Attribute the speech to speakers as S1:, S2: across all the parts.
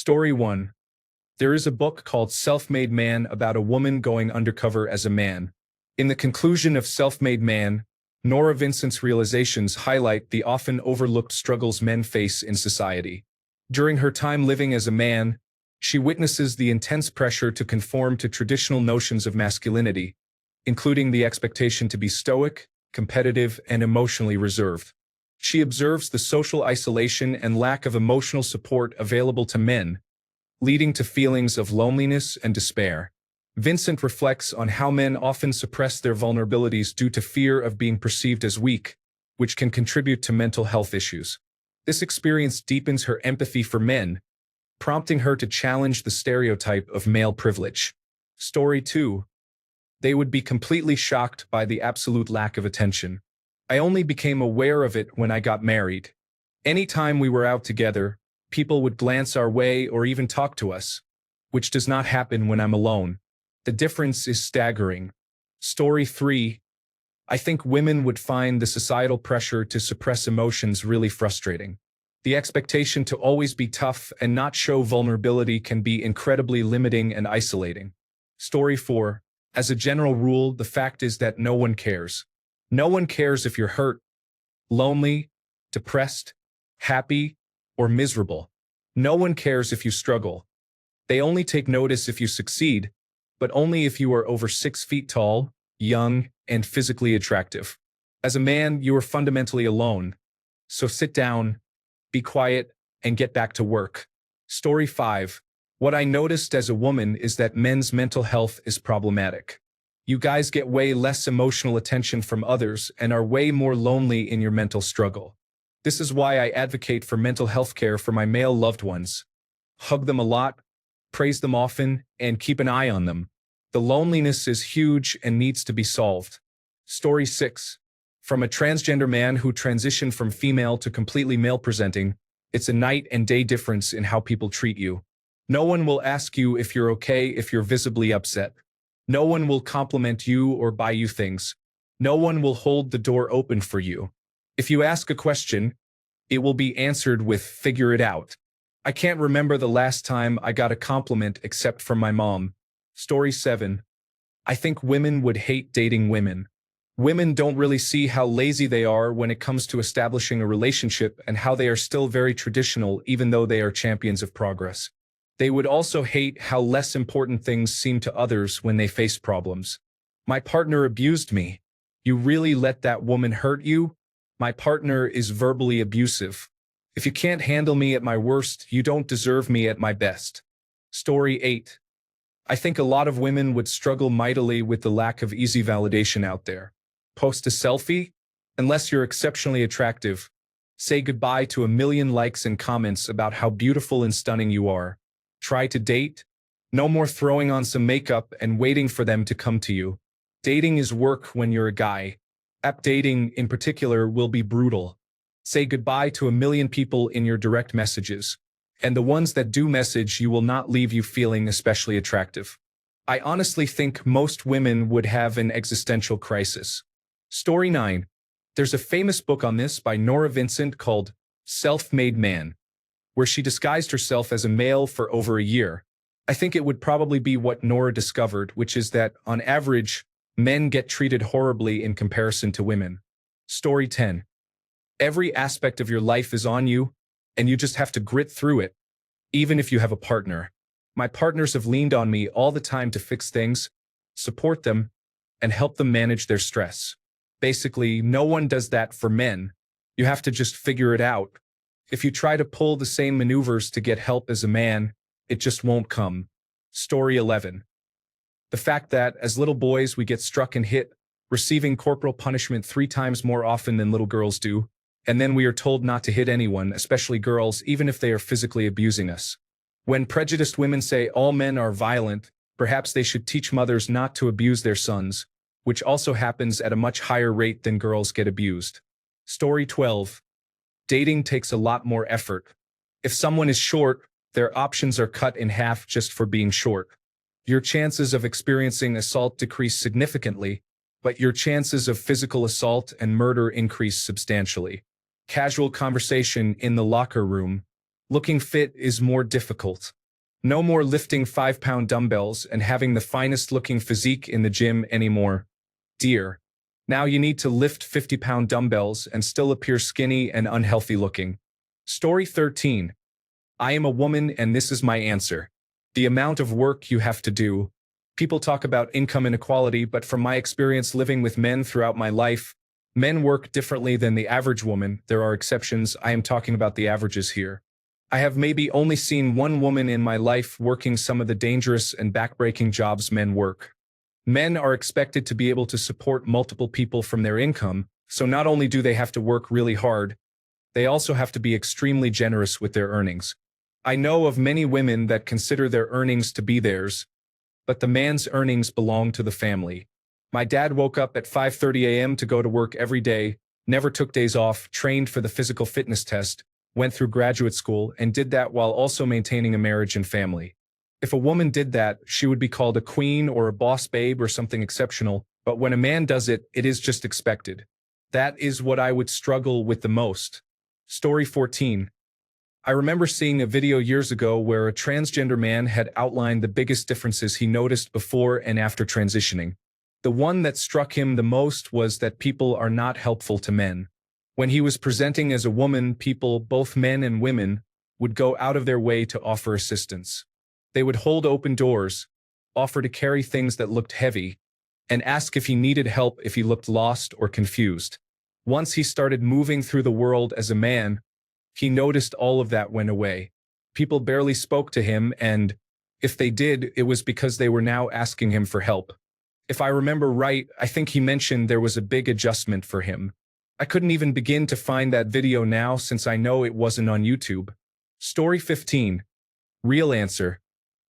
S1: Story 1. There is a book called Self-Made Man about a woman going undercover as a man. In the conclusion of Self-Made Man, Nora Vincent's realizations highlight the often overlooked struggles men face in society. During her time living as a man, she witnesses the intense pressure to conform to traditional notions of masculinity, including the expectation to be stoic, competitive, and emotionally reserved. She observes the social isolation and lack of emotional support available to men, leading to feelings of loneliness and despair. Vincent reflects on how men often suppress their vulnerabilities due to fear of being perceived as weak, which can contribute to mental health issues. This experience deepens her empathy for men, prompting her to challenge the stereotype of male privilege. Story 2. They would be completely shocked by the absolute lack of attention. I only became aware of it when I got married. Anytime we were out together, people would glance our way or even talk to us, which does not happen when I'm alone. The difference is staggering. Story 3. I think women would find the societal pressure to suppress emotions really frustrating. The expectation to always be tough and not show vulnerability can be incredibly limiting and isolating. Story 4. As a general rule, the fact is that no one cares. No one cares if you're hurt, lonely, depressed, happy, or miserable. No one cares if you struggle. They only take notice if you succeed, but only if you are over 6 feet tall, young, and physically attractive. As a man, you are fundamentally alone. So sit down, be quiet, and get back to work. Story 5. What I noticed as a woman is that men's mental health is problematic. You guys get way less emotional attention from others and are way more lonely in your mental struggle. This is why I advocate for mental health care for my male loved ones. Hug them a lot, praise them often, and keep an eye on them. The loneliness is huge and needs to be solved. Story 6. From a transgender man who transitioned from female to completely male presenting, it's a night and day difference in how people treat you. No one will ask you if you're okay if you're visibly upset. No one will compliment you or buy you things. No one will hold the door open for you. If you ask a question, it will be answered with "figure it out." I can't remember the last time I got a compliment except from my mom. Story 7. I think women would hate dating women. Women don't really see how lazy they are when it comes to establishing a relationship and how they are still very traditional even though they are champions of progress. They would also hate how less important things seem to others when they face problems. My partner abused me. You really let that woman hurt you? My partner is verbally abusive. If you can't handle me at my worst, you don't deserve me at my best. Story 8. I think a lot of women would struggle mightily with the lack of easy validation out there. Post a selfie? Unless you're exceptionally attractive. Say goodbye to a million likes and comments about how beautiful and stunning you are. Try to date? No more throwing on some makeup and waiting for them to come to you. Dating is work when you're a guy. App dating, in particular, will be brutal. Say goodbye to a million people in your direct messages. And the ones that do message you will not leave you feeling especially attractive. I honestly think most women would have an existential crisis. Story 9. There's a famous book on this by Nora Vincent called Self-Made Man, where she disguised herself as a male for over a year. I think it would probably be what Nora discovered, which is that, on average, men get treated horribly in comparison to women. Story 10. Every aspect of your life is on you, and you just have to grit through it, even if you have a partner. My partners have leaned on me all the time to fix things, support them, and help them manage their stress. Basically, no one does that for men. You have to just figure it out. If you try to pull the same maneuvers to get help as a man, it just won't come. Story 11. The fact that, as little boys, we get struck and hit, receiving corporal punishment 3 times more often than little girls do, and then we are told not to hit anyone, especially girls, even if they are physically abusing us. When prejudiced women say all men are violent, perhaps they should teach mothers not to abuse their sons, which also happens at a much higher rate than girls get abused. Story 12. Dating takes a lot more effort. If someone is short, their options are cut in half just for being short. Your chances of experiencing assault decrease significantly, but your chances of physical assault and murder increase substantially. Casual conversation in the locker room. Looking fit is more difficult. No more lifting 5-pound dumbbells and having the finest looking physique in the gym anymore. Dear. Now you need to lift 50-pound dumbbells and still appear skinny and unhealthy looking. Story 13. I am a woman and this is my answer. The amount of work you have to do. People talk about income inequality, but from my experience living with men throughout my life, men work differently than the average woman. There are exceptions. I am talking about the averages here. I have maybe only seen one woman in my life working some of the dangerous and backbreaking jobs men work. Men are expected to be able to support multiple people from their income, so not only do they have to work really hard, they also have to be extremely generous with their earnings. I know of many women that consider their earnings to be theirs, but the man's earnings belong to the family. My dad woke up at 5:30 a.m. to go to work every day, never took days off, trained for the physical fitness test, went through graduate school, and did that while also maintaining a marriage and family. If a woman did that, she would be called a queen or a boss babe or something exceptional, but when a man does it, it is just expected. That is what I would struggle with the most. Story 14. I remember seeing a video years ago where a transgender man had outlined the biggest differences he noticed before and after transitioning. The one that struck him the most was that people are not helpful to men. When he was presenting as a woman, people, both men and women, would go out of their way to offer assistance. They would hold open doors, offer to carry things that looked heavy, and ask if he needed help if he looked lost or confused. Once he started moving through the world as a man, he noticed all of that went away. People barely spoke to him, and if they did, it was because they were now asking him for help. If I remember right, I think he mentioned there was a big adjustment for him. I couldn't even begin to find that video now since I know it wasn't on YouTube. Story 15. Real answer.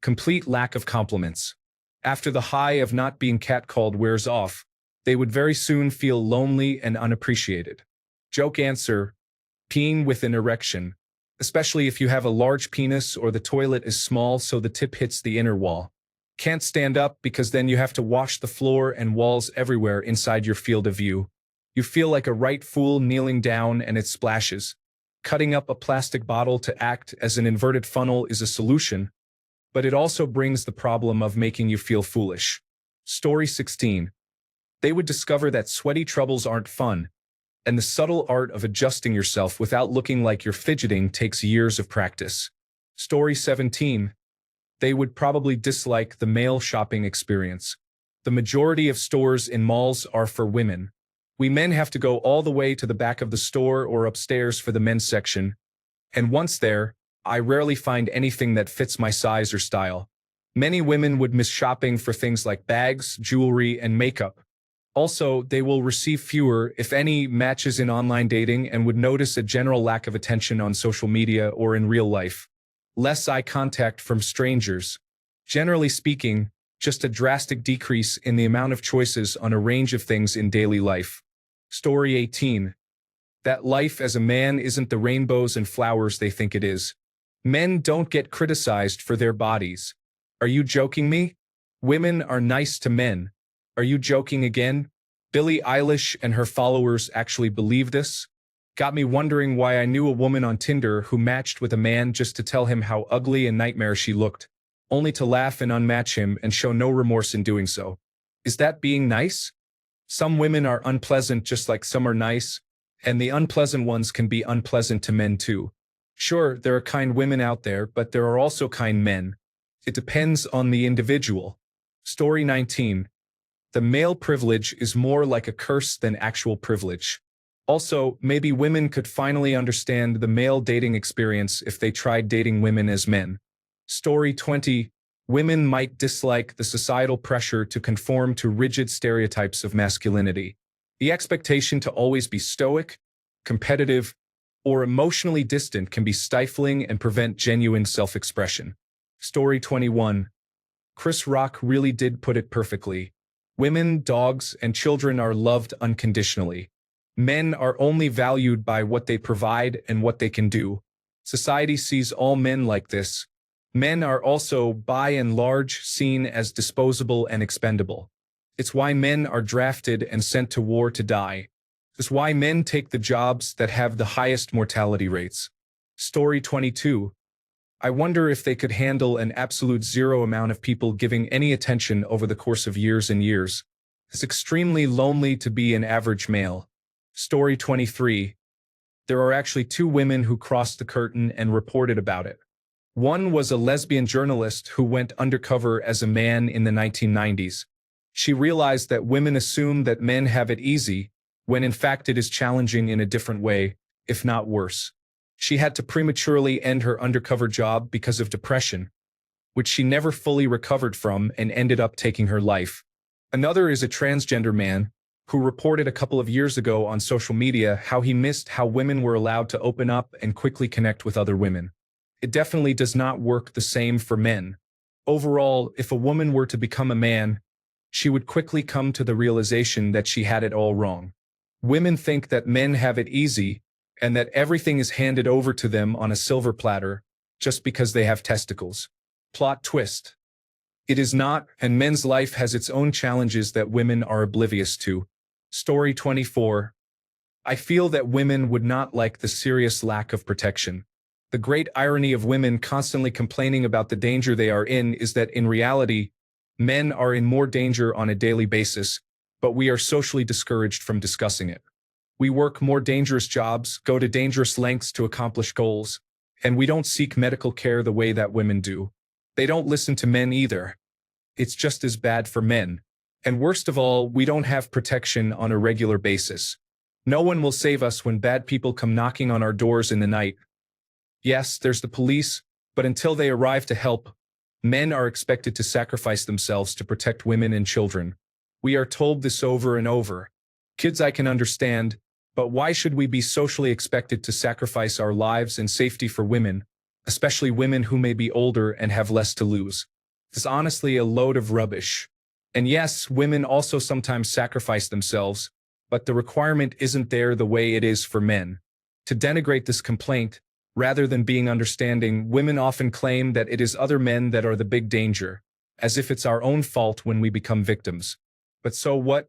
S1: Complete lack of compliments. After the high of not being catcalled wears off, they would very soon feel lonely and unappreciated. Joke answer. Peeing with an erection, especially if you have a large penis or the toilet is small so the tip hits the inner wall. Can't stand up because then you have to wash the floor and walls everywhere inside your field of view. You feel like a right fool kneeling down and it splashes. Cutting up a plastic bottle to act as an inverted funnel is a solution, but it also brings the problem of making you feel foolish. Story 16. They would discover that sweaty troubles aren't fun, and the subtle art of adjusting yourself without looking like you're fidgeting takes years of practice. Story 17. They would probably dislike the male shopping experience. The majority of stores in malls are for women. We men have to go all the way to the back of the store or upstairs for the men's section, and once there, I rarely find anything that fits my size or style. Many women would miss shopping for things like bags, jewelry, and makeup. Also, they will receive fewer, if any, matches in online dating and would notice a general lack of attention on social media or in real life. Less eye contact from strangers. Generally speaking, just a drastic decrease in the amount of choices on a range of things in daily life. Story 18. That life as a man isn't the rainbows and flowers they think it is. Men don't get criticized for their bodies. Are you joking me? Women are nice to men. Are you joking again? Billie Eilish and her followers actually believe this? Got me wondering why I knew a woman on Tinder who matched with a man just to tell him how ugly and nightmare she looked, only to laugh and unmatch him and show no remorse in doing so. Is that being nice? Some women are unpleasant just like some are nice, and the unpleasant ones can be unpleasant to men too. Sure, there are kind women out there, but there are also kind men. It depends on the individual. Story 19. The male privilege is more like a curse than actual privilege. Also, maybe women could finally understand the male dating experience if they tried dating women as men. Story 20. Women might dislike the societal pressure to conform to rigid stereotypes of masculinity. The expectation to always be stoic, competitive, or emotionally distant can be stifling and prevent genuine self-expression. Story 21. Chris Rock really did put it perfectly. Women, dogs, and children are loved unconditionally. Men are only valued by what they provide and what they can do. Society sees all men like this. Men are also, by and large, seen as disposable and expendable. It's why men are drafted and sent to war to die. It's why men take the jobs that have the highest mortality rates. Story 22. I wonder if they could handle an absolute zero amount of people giving any attention over the course of years and years. It's extremely lonely to be an average male. Story 23. There are actually two women who crossed the curtain and reported about it. One was a lesbian journalist who went undercover as a man in the 1990s. She realized that women assume that men have it easy, when in fact it is challenging in a different way, if not worse. She had to prematurely end her undercover job because of depression, which she never fully recovered from and ended up taking her life. Another is a transgender man who reported a couple of years ago on social media how he missed how women were allowed to open up and quickly connect with other women. It definitely does not work the same for men. Overall, if a woman were to become a man, she would quickly come to the realization that she had it all wrong. Women think that men have it easy and that everything is handed over to them on a silver platter just because they have testicles. Plot twist. It is not, and men's life has its own challenges that women are oblivious to. Story 24. I feel that women would not like the serious lack of protection. The great irony of women constantly complaining about the danger they are in is that in reality, men are in more danger on a daily basis, but we are socially discouraged from discussing it. We work more dangerous jobs, go to dangerous lengths to accomplish goals, and we don't seek medical care the way that women do. They don't listen to men either. It's just as bad for men. And worst of all, we don't have protection on a regular basis. No one will save us when bad people come knocking on our doors in the night. Yes, there's the police, but until they arrive to help, men are expected to sacrifice themselves to protect women and children. We are told this over and over. Kids, I can understand, but why should we be socially expected to sacrifice our lives and safety for women, especially women who may be older and have less to lose? It's honestly a load of rubbish. And yes, women also sometimes sacrifice themselves, but the requirement isn't there the way it is for men. To denigrate this complaint, rather than being understanding, women often claim that it is other men that are the big danger, as if it's our own fault when we become victims. But so what?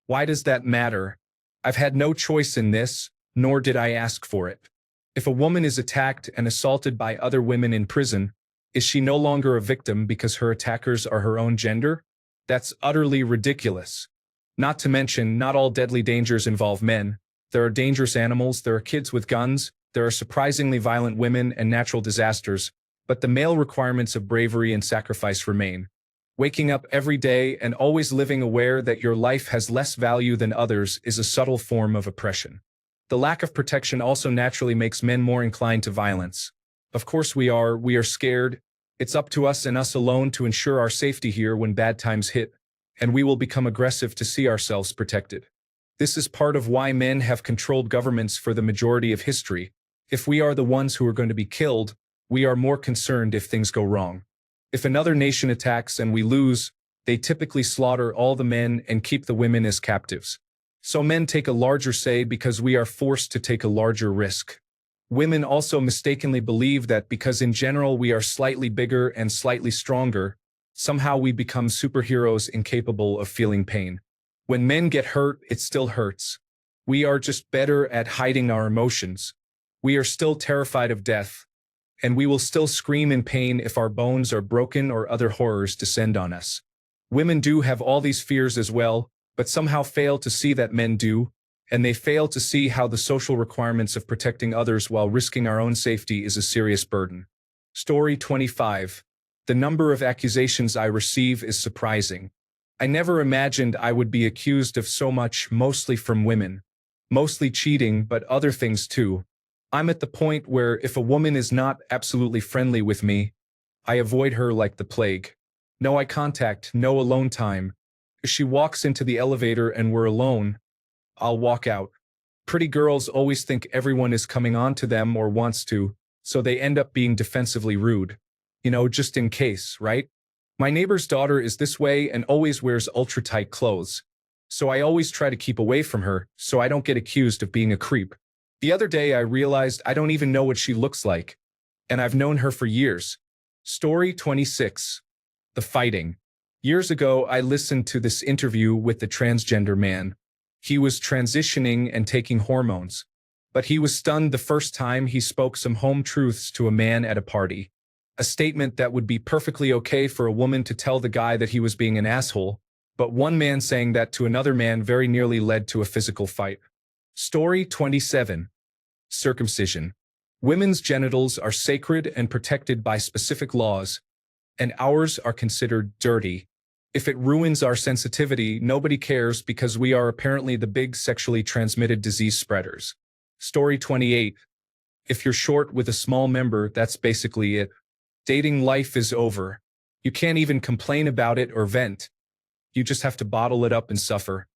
S1: Why does that matter? I've had no choice in this, nor did I ask for it. If a woman is attacked and assaulted by other women in prison, is she no longer a victim because her attackers are her own gender? That's utterly ridiculous. Not to mention, not all deadly dangers involve men. There are dangerous animals, there are kids with guns, there are surprisingly violent women and natural disasters, but the male requirements of bravery and sacrifice remain. Waking up every day and always living aware that your life has less value than others is a subtle form of oppression. The lack of protection also naturally makes men more inclined to violence. Of course we are scared. It's up to us and us alone to ensure our safety here when bad times hit, and we will become aggressive to see ourselves protected. This is part of why men have controlled governments for the majority of history. If we are the ones who are going to be killed, we are more concerned if things go wrong. If another nation attacks and we lose, they typically slaughter all the men and keep the women as captives. So men take a larger say because we are forced to take a larger risk. Women also mistakenly believe that because in general we are slightly bigger and slightly stronger, somehow we become superheroes incapable of feeling pain. When men get hurt, it still hurts. We are just better at hiding our emotions. We are still terrified of death, and we will still scream in pain if our bones are broken or other horrors descend on us. Women do have all these fears as well, but somehow fail to see that men do, and they fail to see how the social requirements of protecting others while risking our own safety is a serious burden. Story 25. The number of accusations I receive is surprising. I never imagined I would be accused of so much, mostly from women. Mostly cheating, but other things too. I'm at the point where if a woman is not absolutely friendly with me, I avoid her like the plague. No eye contact, no alone time. If she walks into the elevator and we're alone, I'll walk out. Pretty girls always think everyone is coming on to them or wants to, so they end up being defensively rude. Just in case, right? My neighbor's daughter is this way and always wears ultra-tight clothes. So I always try to keep away from her so I don't get accused of being a creep. The other day I realized I don't even know what she looks like, and I've known her for years. Story 26. The fighting. Years ago, I listened to this interview with the transgender man. He was transitioning and taking hormones, but he was stunned the first time he spoke some home truths to a man at a party. A statement that would be perfectly okay for a woman to tell the guy that he was being an asshole, but one man saying that to another man very nearly led to a physical fight. Story 27. Circumcision. Women's genitals are sacred and protected by specific laws, and ours are considered dirty. If it ruins our sensitivity, nobody cares because we are apparently the big sexually transmitted disease spreaders. Story 28. If you're short with a small member, that's basically it. Dating life is over. You can't even complain about it or vent. You just have to bottle it up and suffer.